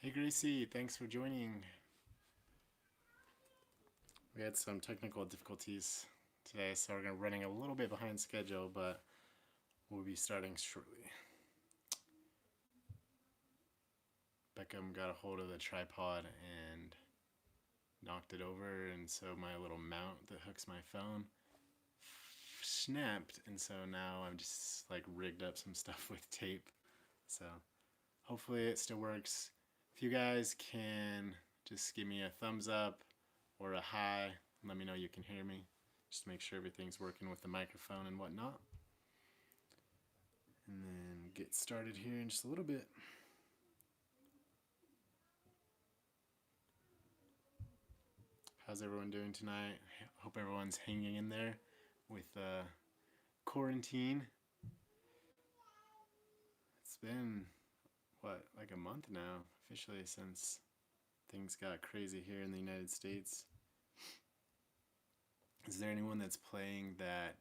Hey Gracie, thanks for joining. We had some technical difficulties today, so we're running a little bit behind schedule, but we'll be starting shortly. Beckham got a hold of the tripod and knocked it over, and so my little mount that hooks my phone snapped, and so now I've just like rigged up some stuff with tape. So hopefully it still works. If you guys can just give me a thumbs up or a hi, let me know you can hear me. Just make sure everything's working with the microphone and whatnot. And then get started here in just a little bit. How's everyone doing tonight? Hope everyone's hanging in there with quarantine. It's been, like a month now, officially, since things got crazy here in the United States. Is there anyone that's playing that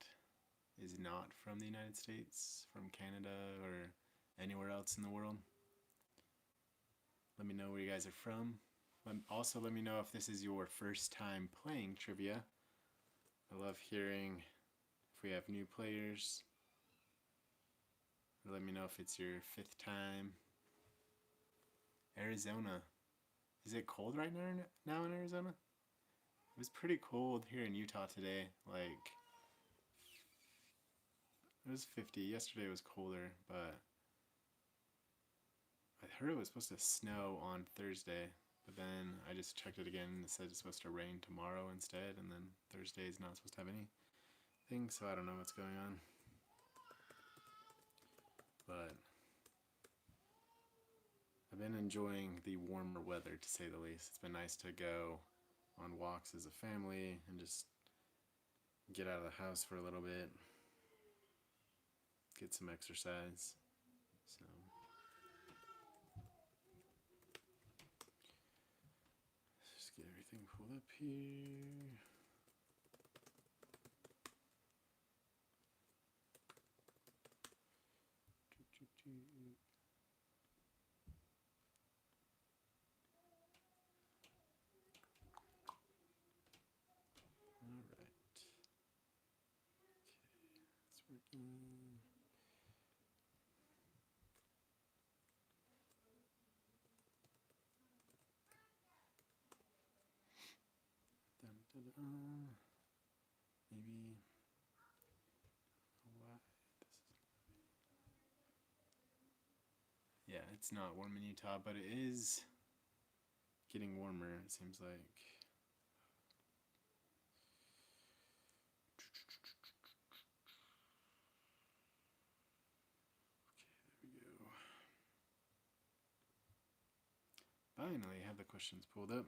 is not from the United States, from Canada, or anywhere else in the world? Let me know where you guys are from. Also, let me know if this is your first time playing trivia. I love hearing if we have new players. Or let me know if it's your 5th time. Arizona. Is it cold right now in Arizona? It was pretty cold here in Utah today. Like, it was 50. Yesterday was colder, but I heard it was supposed to snow on Thursday. But then I just checked it again and it said it's supposed to rain tomorrow instead, and then Thursday is not supposed to have anything, so I don't know what's going on. But I've been enjoying the warmer weather, to say the least. It's been nice to go on walks as a family and just get out of the house for a little bit, get some exercise. So just get everything pulled up here. Alright. Okay, it's working. Dun, dun, dun. Maybe. Why? Yeah, it's not warm in Utah, but it is getting warmer, it seems like. Okay, there we go. Finally, have the questions pulled up.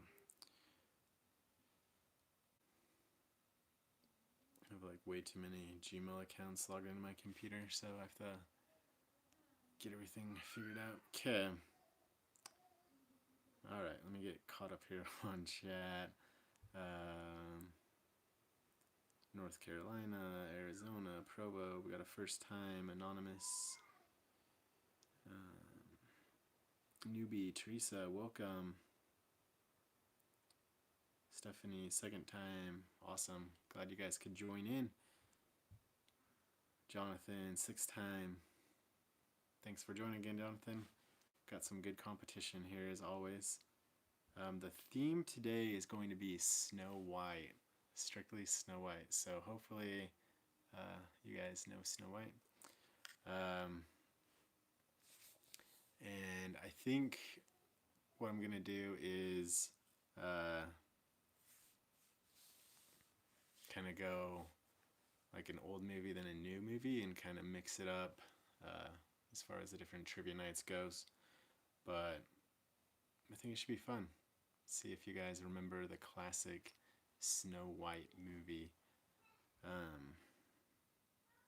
I have like way too many Gmail accounts logged into my computer, so I have to get everything figured out. Okay. Alright, let me get caught up here on chat. North Carolina, Arizona, Provo. We got a first time anonymous. Newbie, Teresa, welcome. Stephanie, 2nd time. Awesome. Glad you guys could join in. Jonathan, 6th time. Thanks for joining again, Jonathan. Got some good competition here as always. The theme today is going to be Snow White. Strictly Snow White. So hopefully you guys know Snow White. And I think what I'm going to do is kind of go like an old movie then a new movie and kind of mix it up as far as the different trivia nights goes. But I think it should be fun. See if you guys remember the classic Snow White movie.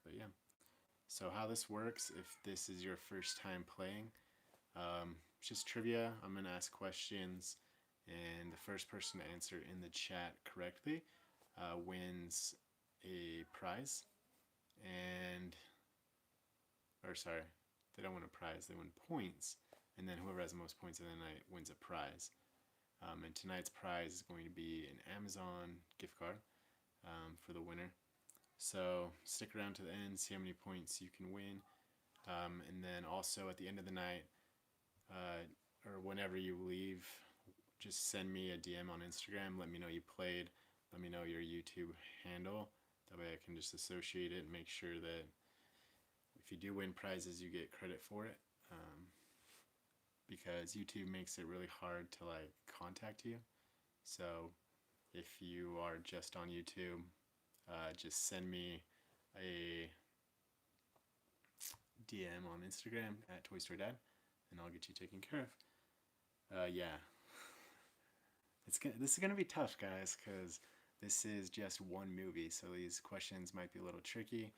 But yeah. So how this works, if this is your first time playing, it's just trivia. I'm going to ask questions, and the first person to answer in the chat correctly wins a prize. Or sorry, they don't win a prize, they win points. and then whoever has the most points of the night wins a prize. And tonight's prize is going to be an Amazon gift card for the winner. So stick around to the end, see how many points you can win. And then also at the end of the night, or whenever you leave, just send me a DM on Instagram. Let me know you played. Let me know your YouTube handle. That way I can just associate it and make sure that if you do win prizes, you get credit for it. Because YouTube makes it really hard to like contact you. So if you are just on YouTube, just send me a DM on Instagram at Toy Store Dad, and I'll get you taken care of. Yeah, this is gonna be tough, guys, because this is just one movie, so these questions might be a little tricky.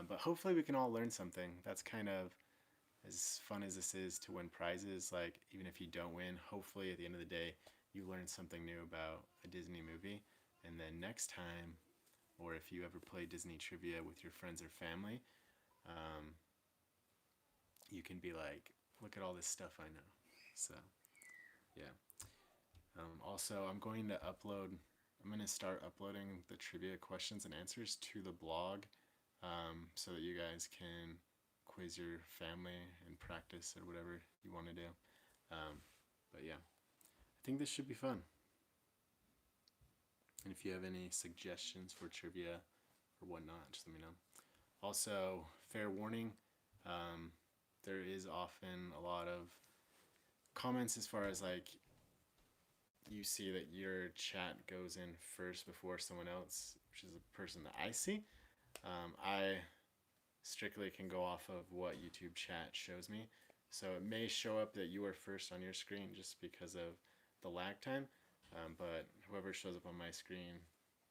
But hopefully we can all learn something. That's kind of as fun as this is to win prizes. Like, even if you don't win, hopefully at the end of the day you learn something new about a Disney movie, and then next time, or if you ever play Disney trivia with your friends or family, you can be like, look at all this stuff I know. So yeah. Also, I'm going to start uploading the trivia questions and answers to the blog, so that you guys can quiz your family and practice or whatever you want to do. But yeah, I think this should be fun. And if you have any suggestions for trivia or whatnot, just let me know. Also, fair warning, there is often a lot of comments as far as like you see that your chat goes in first before someone else, which is a person that I see. I strictly can go off of what YouTube chat shows me. So it may show up that you are first on your screen just because of the lag time, but whoever shows up on my screen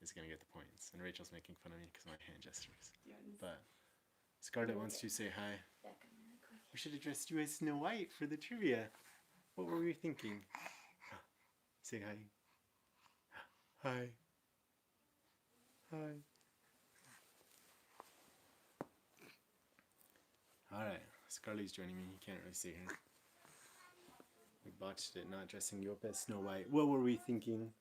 is going to get the points. And Rachel's making fun of me because of my hand gestures. But Scarlett wants to say hi. We should have dressed you as Snow White for the trivia. What were we thinking? Say hi. Hi. Hi. Alright, Scarlet's joining me. You can't really see her. We botched it, not dressing you up as Snow White. What were we thinking?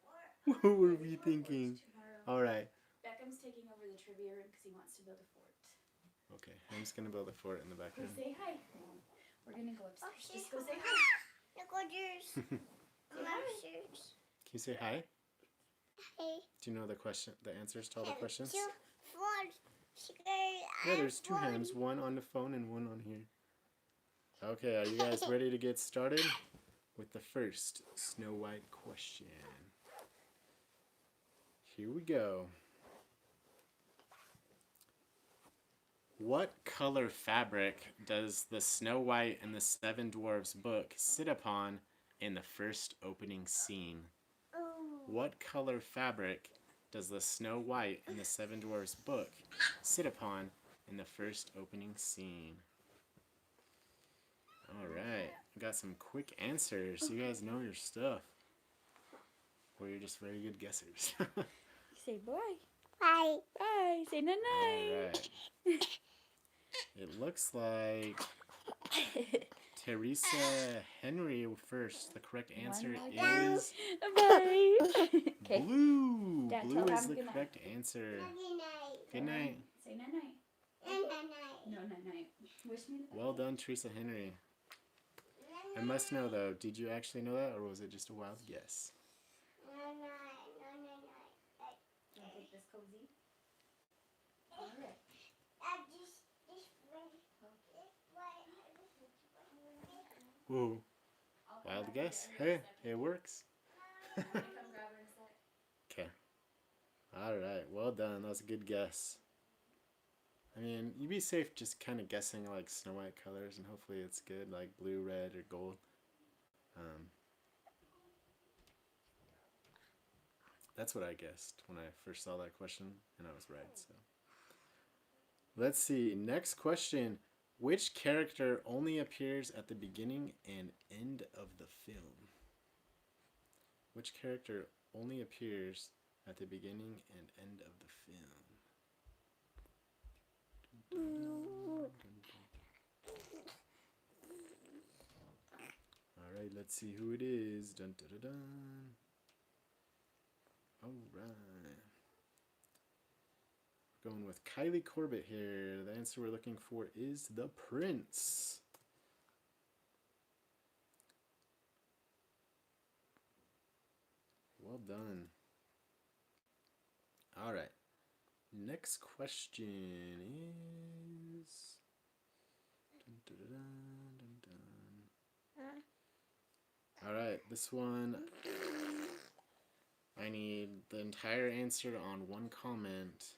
What were we thinking? Alright. Beckham's taking over the trivia room because he wants to build a fort. Okay, I'm just going to build a fort in the back room. Say hi. We're going to go upstairs. Just go say hi. Look at yours. Can you say hi? Hi. Do you know the answers to all the questions? Yeah, there's two hands, one on the phone and one on here. Okay, are you guys ready to get started with the first Snow White question? Here we go. What color fabric does the Snow White and the Seven Dwarfs book sit upon in the first opening scene? What color fabric does the Snow White and the Seven Dwarfs book sit upon in the first opening scene? Alright, we got some quick answers. You guys know your stuff. Or you're just very good guessers. Say bye. Bye. Bye. Say night-night. Alright. It looks like Teresa Henry first. The correct answer is Bye. Okay. blue. Dad, Blue tell is Mom the good night. correct answer. Good night. Say night-night. No, night-night. Wish me the best. Well done, Teresa Henry. I must know though, did you actually know that or was it just a wild guess? Can I take this cozy? All right. Whoa. I'll come Wild back guess? and get it in a Hey, second. it works. I'm gonna come grab her in a sec. Okay. Alright, well done. That was a good guess. I mean, you'd be safe just kind of guessing like Snow White colors and hopefully it's good, like blue, red, or gold. That's what I guessed when I first saw that question, and I was right, so. Let's see, next question. Which character only appears at the beginning and end of the film? Which character only appears at the beginning and end of the film? Alright, let's see who it is. Dun, dun, dun, dun. Alright. Going with Kylie Corbett here. The answer we're looking for is the Prince. Well done. Alright. Next question is... Dun, dun, dun, dun, dun. Alright, this one... I need the entire answer on one comment.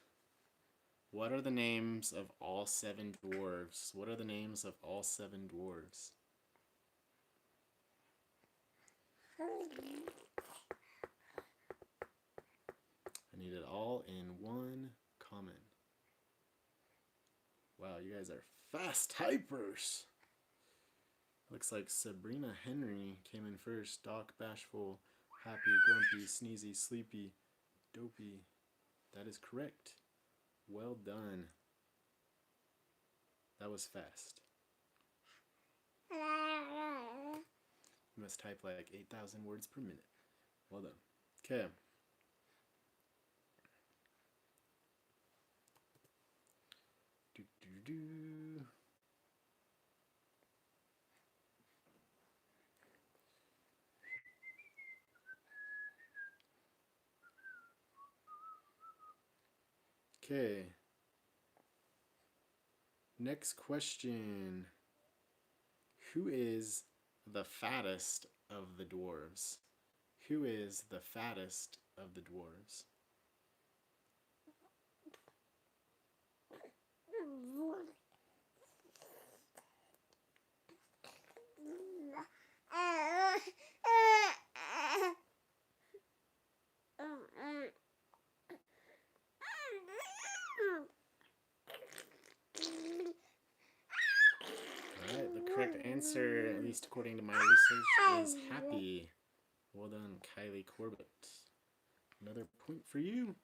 What are the names of all 7 dwarves? What are the names of all 7 dwarves? I need it all in one comment. Wow, you guys are fast typers. Looks like Sabrina Henry came in first. Doc, Bashful, Happy, Grumpy, Sneezy, Sleepy, Dopey. That is correct. Well done. That was fast. You must type like 8,000 words per minute. Well done. Okay. Okay. Next question. Who is the fattest of the dwarves? Who is the fattest of the dwarves? Alright, the correct answer, at least according to my research, is Happy. Well done, Kylie Corbett. Another point for you.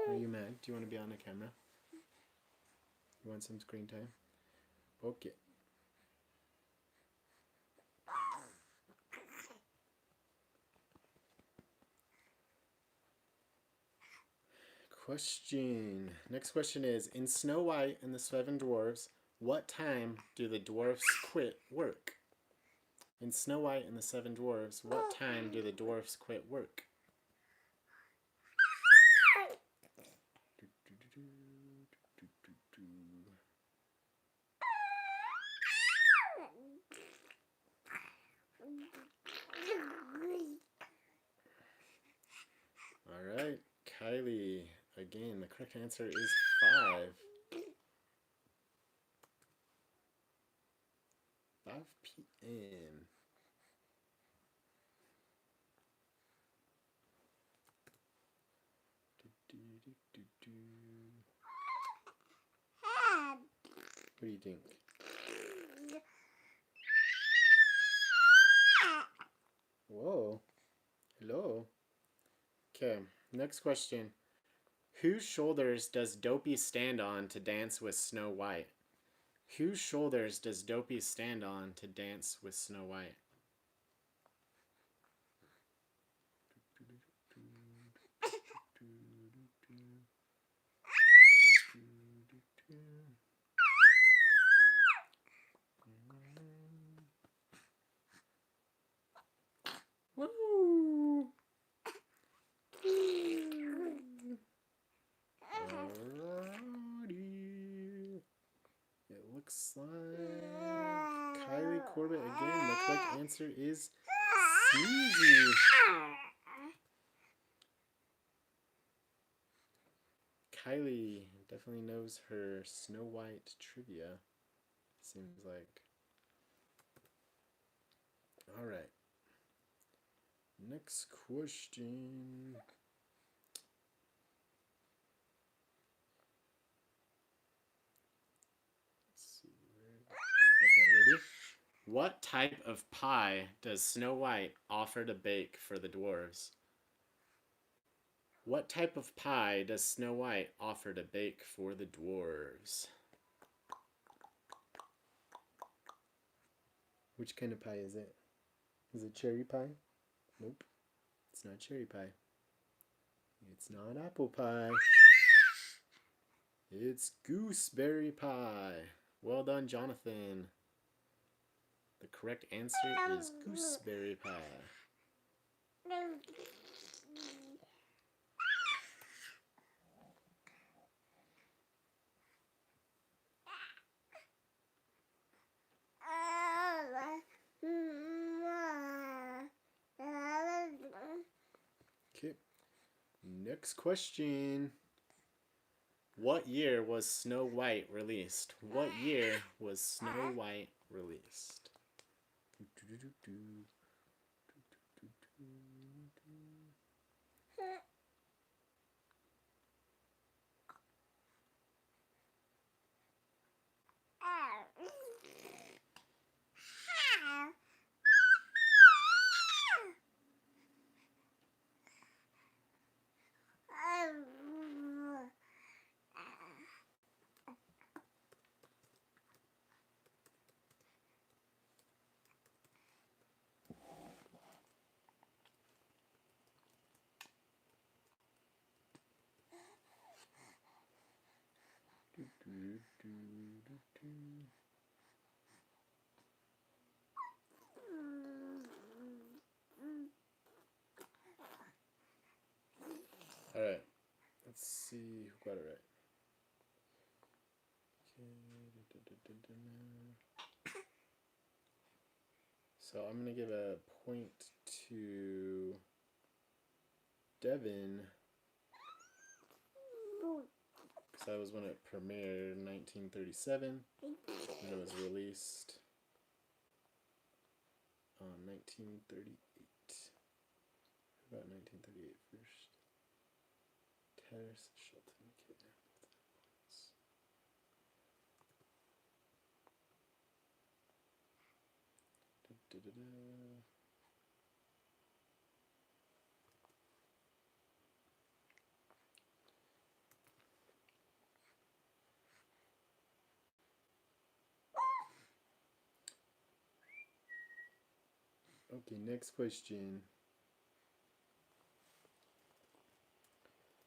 Are you mad? Do you want to be on the camera? You want some screen time? Okay. Question. Next question is, in Snow White and the Seven Dwarfs, what time do the dwarfs quit work? In Snow White and the Seven Dwarfs, what time do the dwarfs quit work? Alright, Kylie. Again, the correct answer is 5. 5 p.m. What do you think? Whoa. Hello. Okay, next question. Whose shoulders does Dopey stand on to dance with Snow White? Whose shoulders does Dopey stand on to dance with Snow White? Woo! Alrighty. It looks like Kylie Corbett again. The correct answer is Sneezy. Kylie definitely knows her Snow White trivia. Seems like. Alright. Next question. Let's see. Okay, ready? What type of pie does Snow White offer to bake for the dwarves? What type of pie does Snow White offer to bake for the dwarves? Which kind of pie is it? Is it cherry pie? Nope. It's not cherry pie. It's not apple pie. It's gooseberry pie. Well done, Jonathan. The correct answer is gooseberry pie. Okay. Next question. What year was Snow White released? What year was Snow White released? Alright, let's see who got it right. So I'm going to give a point to Devin, because that was when it premiered in 1937, and it was released on 1938. Who got 1938 first? Terrace Shelton. Okay. Okay, next question.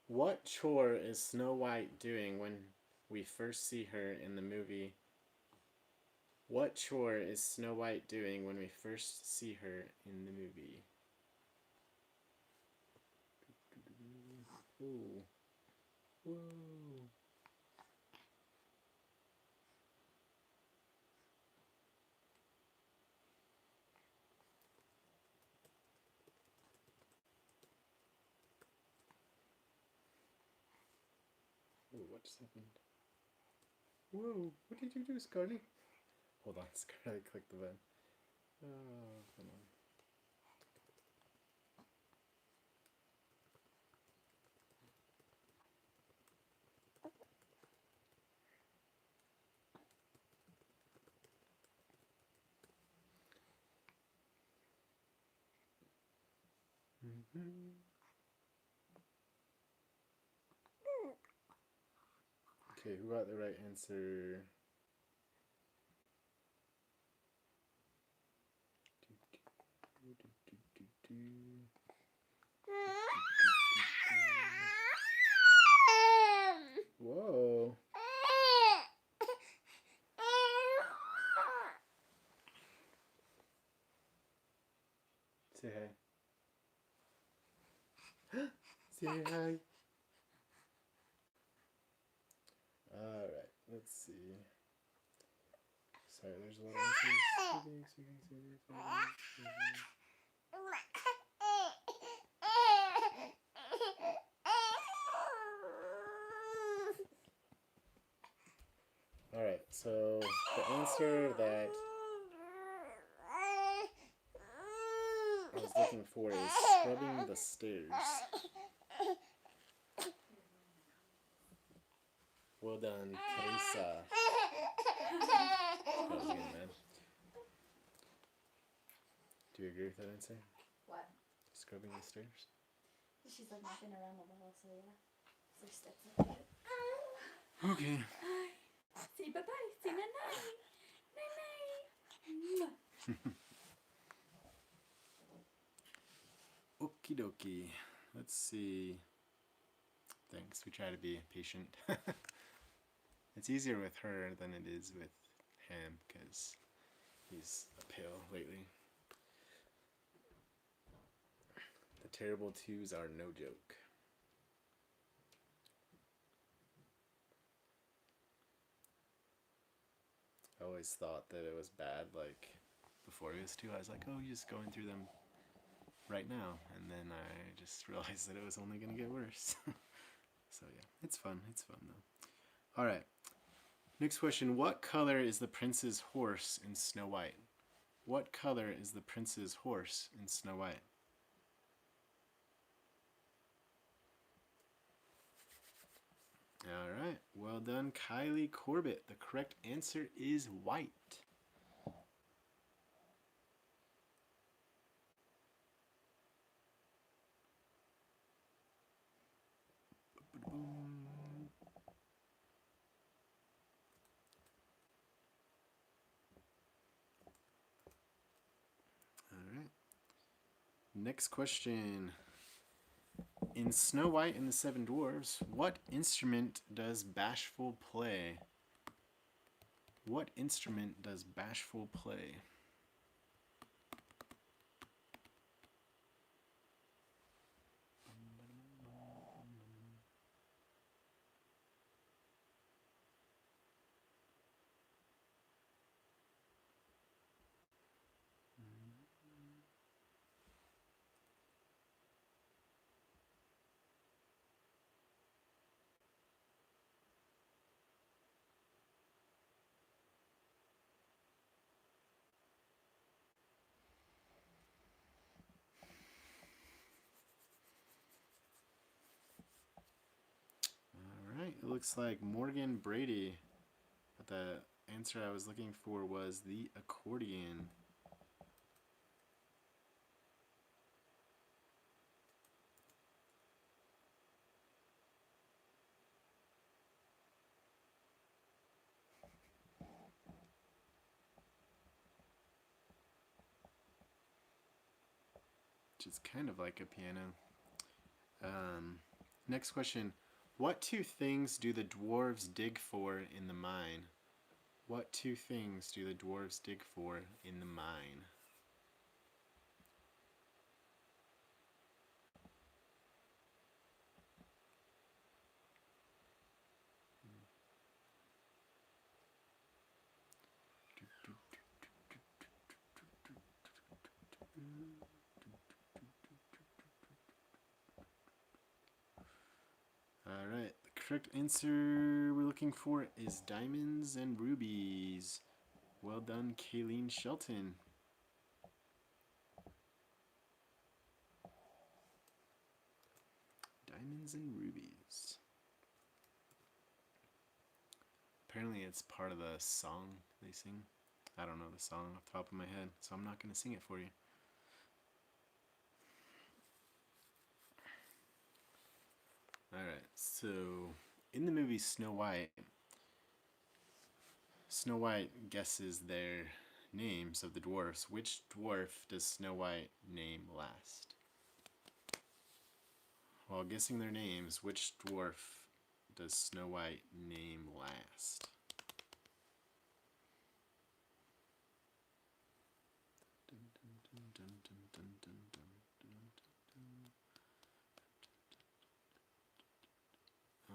What chore is Snow White doing when we first see her in the movie? What chore is Snow White doing when we first see her in the movie? Ooh. Whoa. Ooh, what just happened? Whoa, what did you do, Scarly? Hold on, Scarly, click the button. Oh, come on. Okay, who got the right answer? Whoa. Say hi. Say hi. Alright, let's see. Sorry, there's a lot of answers. Alright, so the answer that I was looking for is scrubbing the stairs. Well done, Teresa. That was good, man. Do you agree with that answer? What? Scrubbing the stairs? She's like knocking around the wall, so yeah. So her steps up there. Okay. Say bye-bye. Say night-night. Night-night. Okie dokie. Let's see. Thanks. We try to be patient. It's easier with her than it is with him because he's a pill lately. The terrible twos are no joke. I always thought that it was bad, like, before he was two, I was like, oh, you're just going through them right now. And then I just realized that it was only going to get worse. So yeah, it's fun. It's fun, though. All right. Next question. What color is the prince's horse in Snow White? What color is the prince's horse in Snow White? All right. Well done, Kylie Corbett. The correct answer is white. All right. Next question. In Snow White and the Seven Dwarves, what instrument does Bashful play? What instrument does Bashful play? Alright, it looks like Morgan Brady. But the answer I was looking for was the accordion. Which is kind of like a piano. Next question. What two things do the dwarves dig for in the mine? What two things do the dwarves dig for in the mine? Alright, the correct answer we're looking for is diamonds and rubies. Well done, Kayleen Shelton. Diamonds and rubies. Apparently it's part of the song they sing. I don't know the song off the top of my head, so I'm not going to sing it for you. Alright, so in the movie Snow White guesses their names of the dwarfs. Which dwarf does Snow White name last? While guessing their names, which dwarf does Snow White name last?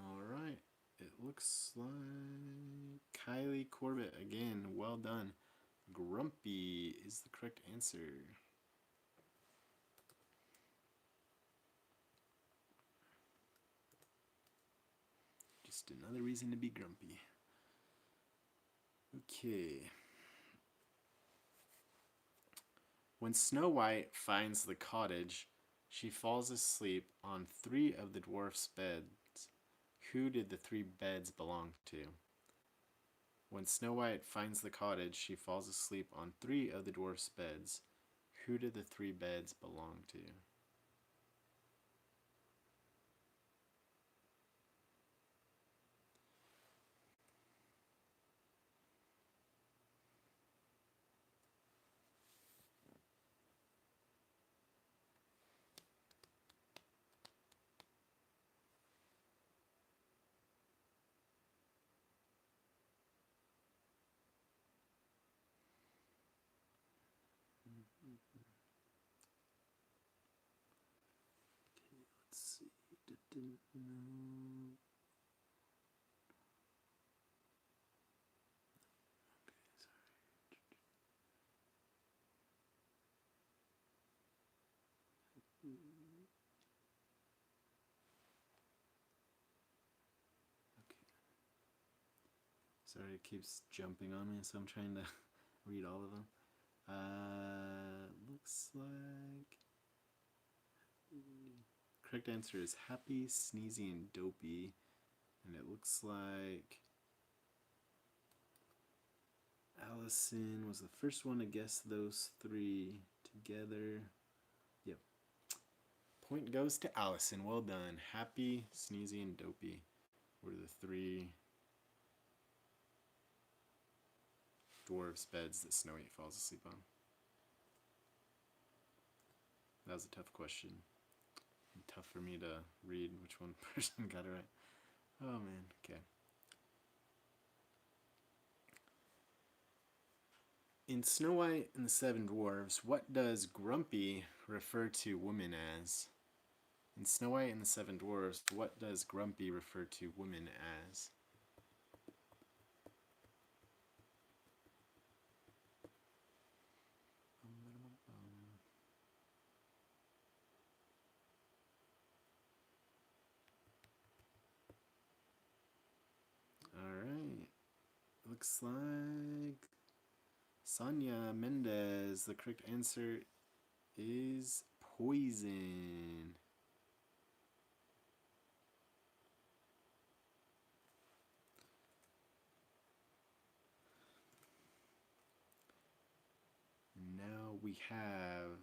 Alright, it looks like Kylie Corbett again. Well done. Grumpy is the correct answer. Just another reason to be grumpy. Okay. When Snow White finds the cottage, she falls asleep on 3 of the dwarfs' beds. Who did the 3 beds belong to? When Snow White finds the cottage, she falls asleep on 3 of the dwarfs' beds. Who did the 3 beds belong to? Sorry, it keeps jumping on me, so I'm trying to read all of them. Looks like correct answer is Happy, Sneezy, and Dopey. And it looks like Allison was the first one to guess those three together. Yep. Point goes to Allison. Well done. Happy, Sneezy, and Dopey were the three dwarves' beds that Snow White falls asleep on. That was a tough question. Tough for me to read which one person got it right. Oh man, okay. In Snow White and the Seven Dwarves, what does grumpy refer to women as? In Snow White and the Seven Dwarves, what does grumpy refer to women as? Alright. Looks like Sonia Mendez. The correct answer is poison. Now we have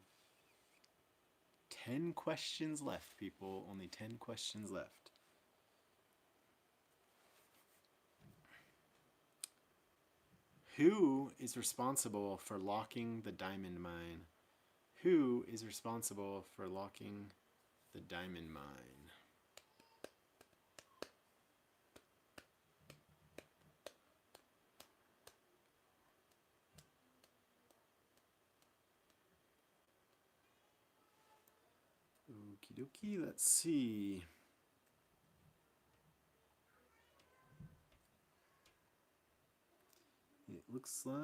10 questions left, people. Only 10 questions left. Who is responsible for locking the diamond mine? Who is responsible for locking the diamond mine? Okie dokie, let's see. It looks like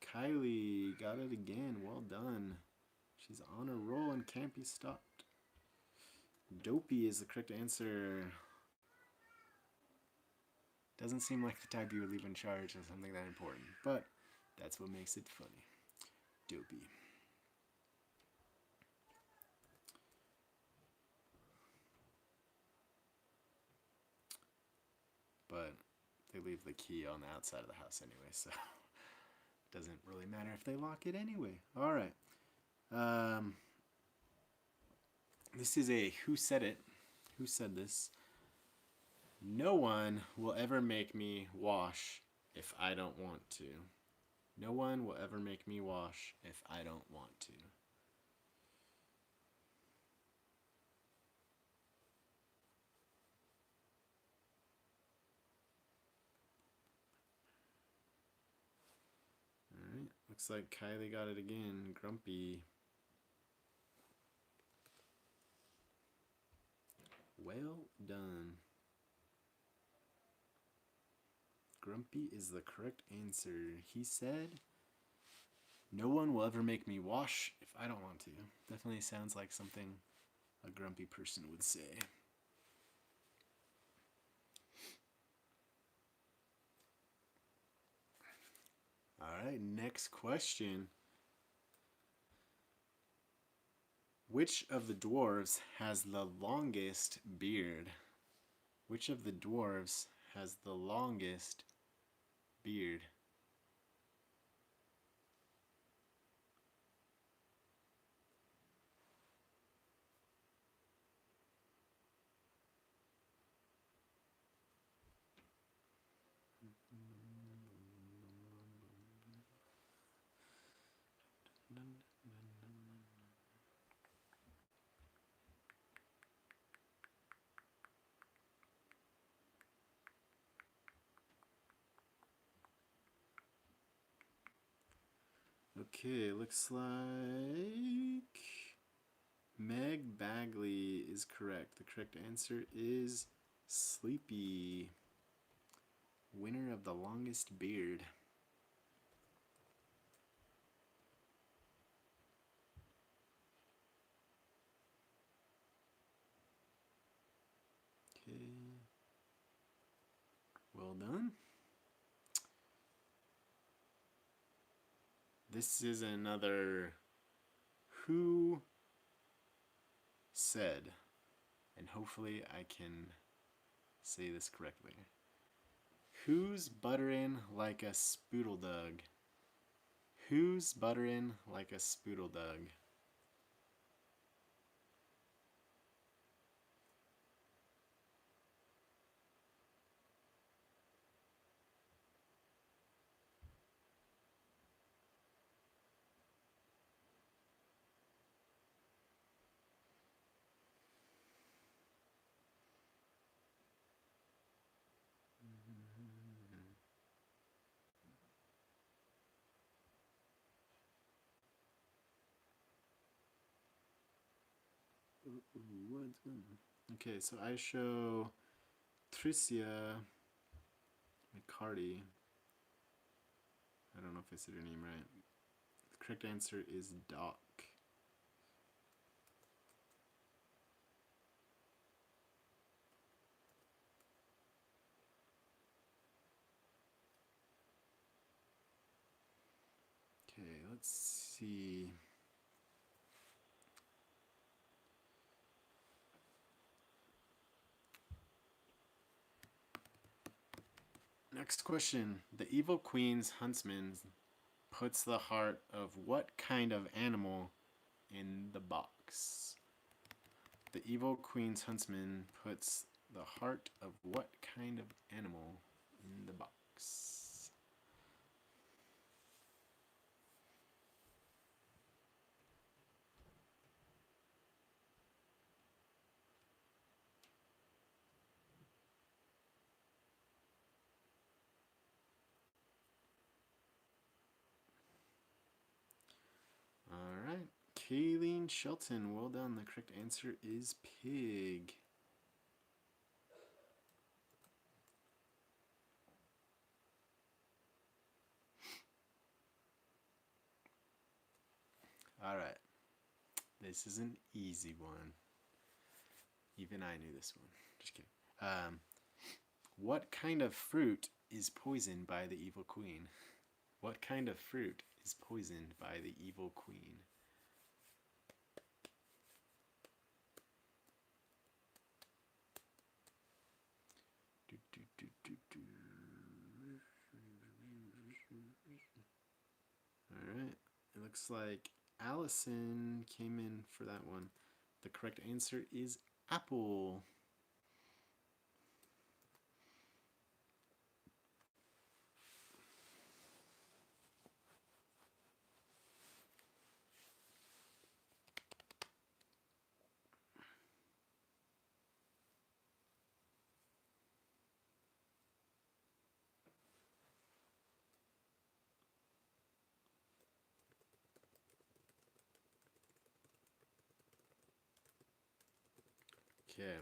Kylie got it again. Well done. She's on a roll and can't be stopped. Dopey is the correct answer. Doesn't seem like the type you would leave in charge of something that important, but that's what makes it funny. Dopey. But they leave the key on the outside of the house anyway, so it doesn't really matter if they lock it anyway. All right. This is a who said it. Who said this? No one will ever make me wash if I don't want to. No one will ever make me wash if I don't want to. Alright, looks like Kylie got it again. Grumpy. Well done. Grumpy is the correct answer. He said, no one will ever make me wash if I don't want to. Definitely sounds like something a grumpy person would say. Alright, next question. Which of the dwarves has the longest beard? Which of the dwarves has the longest beard? Okay, looks like Meg Bagley is correct. The correct answer is Sleepy, winner of the longest beard. Okay. Well done. This is another who said, and hopefully I can say this correctly. Who's buttering like a spoodledug? Who's buttering like a spoodledug? Okay, so I show Tricia McCarty. I don't know if I said her name right. The correct answer is Doc. Okay, let's see. Next question. The evil queen's huntsman puts the heart of what kind of animal in the box? The evil queen's huntsman puts the heart of what kind of animal in the box? All right. Kayleen Shelton, well done. The correct answer is pig. All right. This is an easy one. Even I knew this one. Just kidding. What kind of fruit is poisoned by the evil queen? What kind of fruit is poisoned by the evil queen? Alright, it looks like Allison came in for that one. The correct answer is apple. Okay.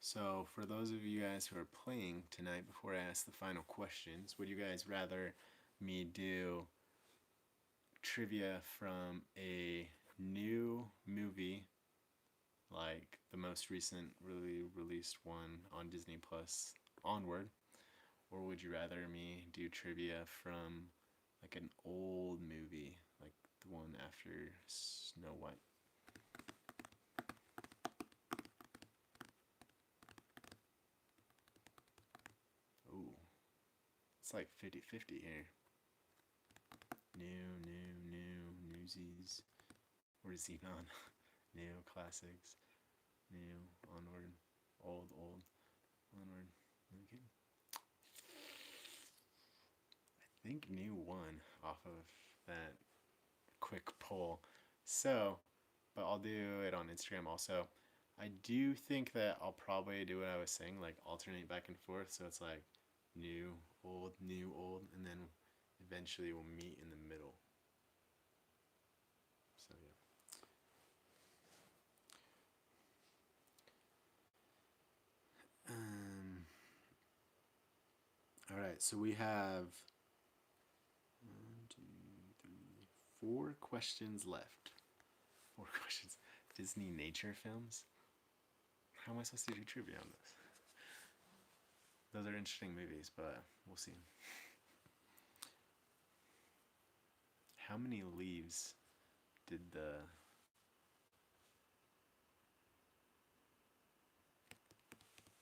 So, for those of you guys who are playing tonight, before I ask the final questions, would you guys rather me do trivia from a new movie, like the most recent released one on Disney Plus onward, or would you rather me do trivia from like an old movie, like the one after Snow White? Ooh, it's like 50-50 here. Newsies. Or Xenon. New classics. New, onward. Old, onward. Okay. I think new won off of that quick poll. So, but I'll do it on Instagram also. I do think that I'll probably do what I was saying, like alternate back and forth. So it's like new, old, and then eventually we'll meet in the middle. right, so we have 1, 2, 3, 4 questions left. 4 questions. Disney nature films? How am I supposed to do trivia on this? Those are interesting movies, but we'll see. How many leaves did the...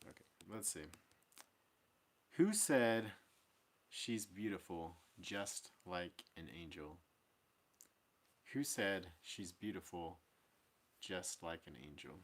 Okay, let's see. Who said she's beautiful just like an angel? Who said she's beautiful just like an angel?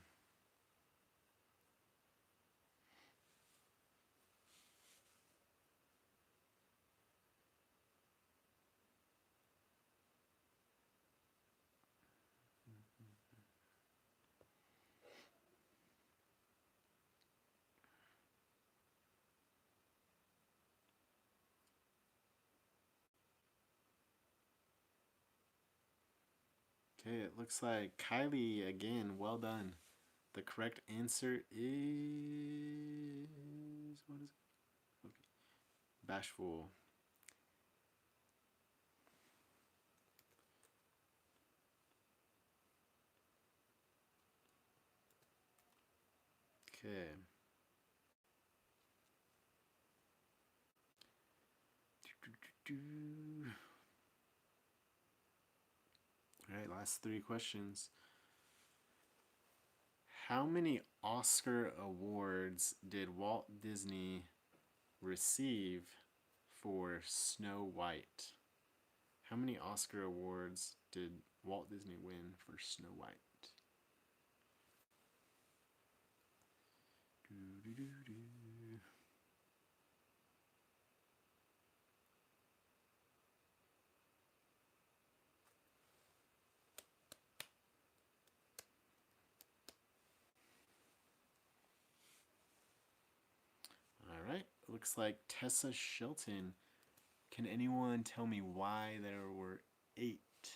Okay, it looks like Kylie again. Well done. The correct answer is... What is it? Okay. Bashful. Okay. All right, last 3 questions. How many Oscar awards did Walt Disney receive for Snow White? How many Oscar awards did Walt Disney win for Snow White? All right, looks like Tessa Shelton. Can anyone tell me why there were 8? It's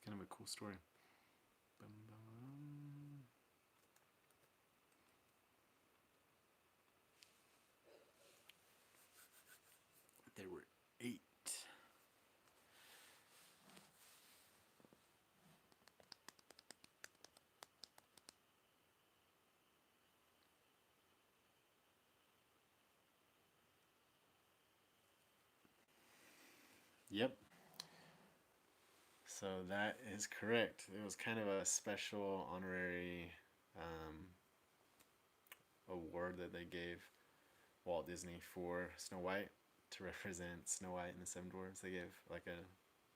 kind of a cool story. There were 8. Yep. So that is correct. It was kind of a special honorary award that they gave Walt Disney for Snow White to represent Snow White and the Seven Dwarves. They gave like a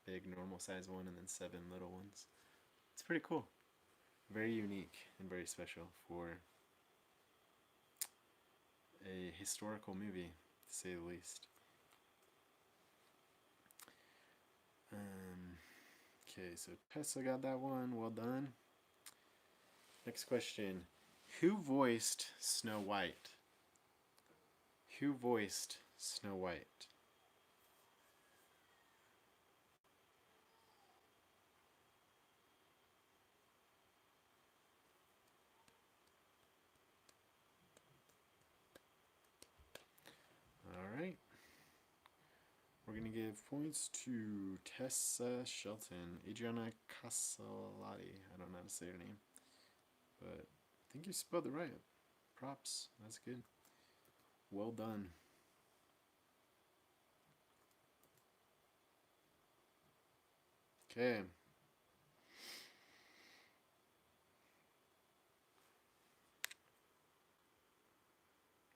big normal size one and then 7 little ones. It's pretty cool. Very unique and very special for a historical movie, to say the least. Okay, so Tessa got that one. Well done. Next question. Who voiced Snow White? Who voiced Snow White? All right. We're going to give points to Tessa Shelton, Adriana Casalati. I don't know how to say her name, but I think you spelled it right. Props. That's good. Well done. Okay.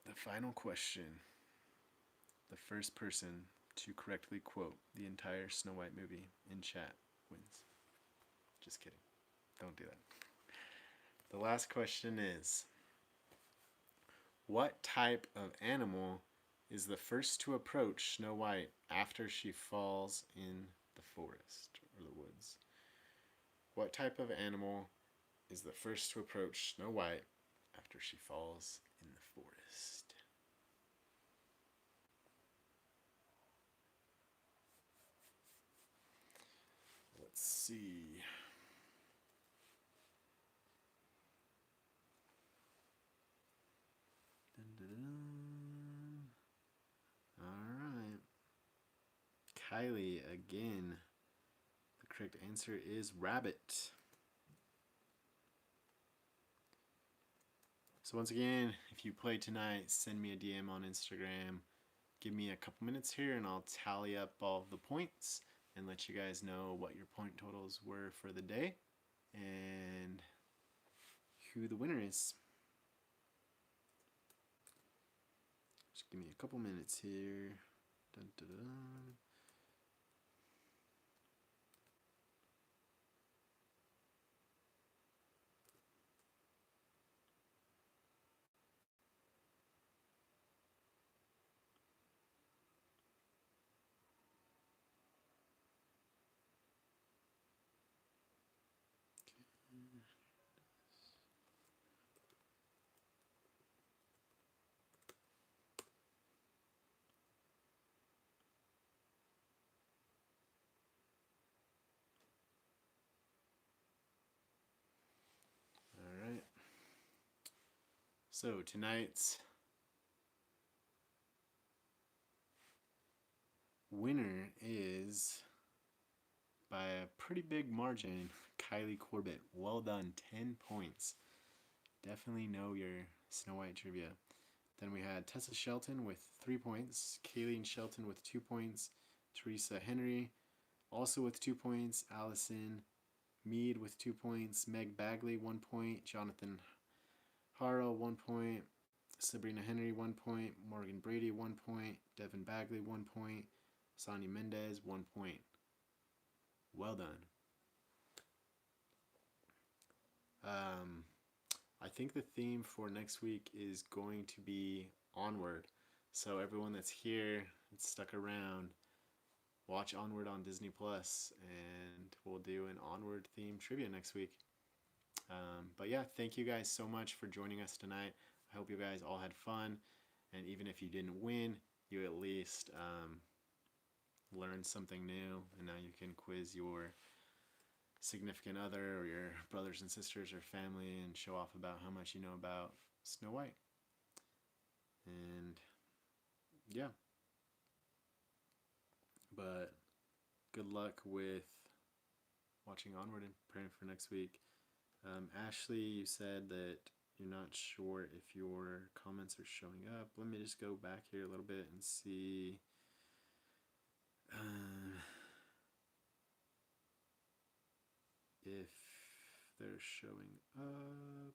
The final question. The first person to correctly quote the entire Snow White movie in chat wins. Just kidding. Don't do that. The last question is, what type of animal is the first to approach Snow White after she falls in the forest or the woods? What type of animal is the first to approach Snow White after she falls in the forest? Let's see. Dun, dun, dun. Kylie again. The correct answer is rabbit. So once again, if you play tonight, send me a DM on Instagram. Give me a couple minutes here and I'll tally up all the points and let you guys know what your point totals were for the day and who the winner is. Just give me a couple minutes here. Dun, dun, dun. Alright. So tonight's winner is, by a pretty big margin, Kylie Corbett. Well done, 10 points. Definitely know your Snow White trivia. Then we had Tessa Shelton with 3 points, Kayleen Shelton with 2 points, Teresa Henry also with 2 points, Allison Mead with 2 points, Meg Bagley 1 point, Jonathan Harrell 1 point, Sabrina Henry 1 point, Morgan Brady 1 point, Devin Bagley 1 point, Sonia Mendez 1 point. Well done. I think the theme for next week is going to be Onward. So everyone that's here, that's stuck around, watch Onward on Disney Plus, and we'll do an Onward themed trivia next week. But yeah, thank you guys so much for joining us tonight. I hope you guys all had fun, and even if you didn't win, you at least learned something new, and now you can quiz your significant other or your brothers and sisters or family and show off about how much you know about Snow White. And yeah, but good luck with watching Onward and preparing for next week. Ashley, you said that you're not sure if your comments are showing up. Let me just go back here a little bit and see. If they're showing up.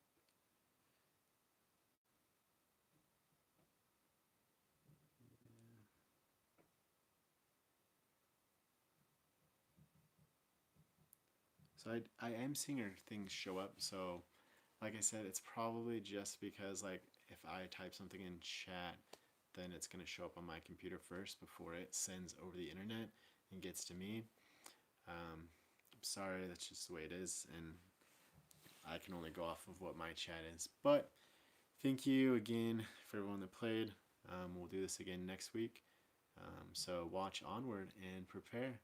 So I am seeing her things show up, so like I said, it's probably just because like if I type something in chat, then it's going to show up on my computer first before it sends over the internet and gets to me. I'm sorry, that's just the way it is, and I can only go off of what my chat is. But thank you again for everyone that played. We'll do this again next week. So watch Onward and prepare,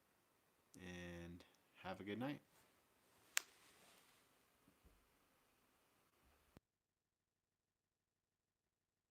and have a good night.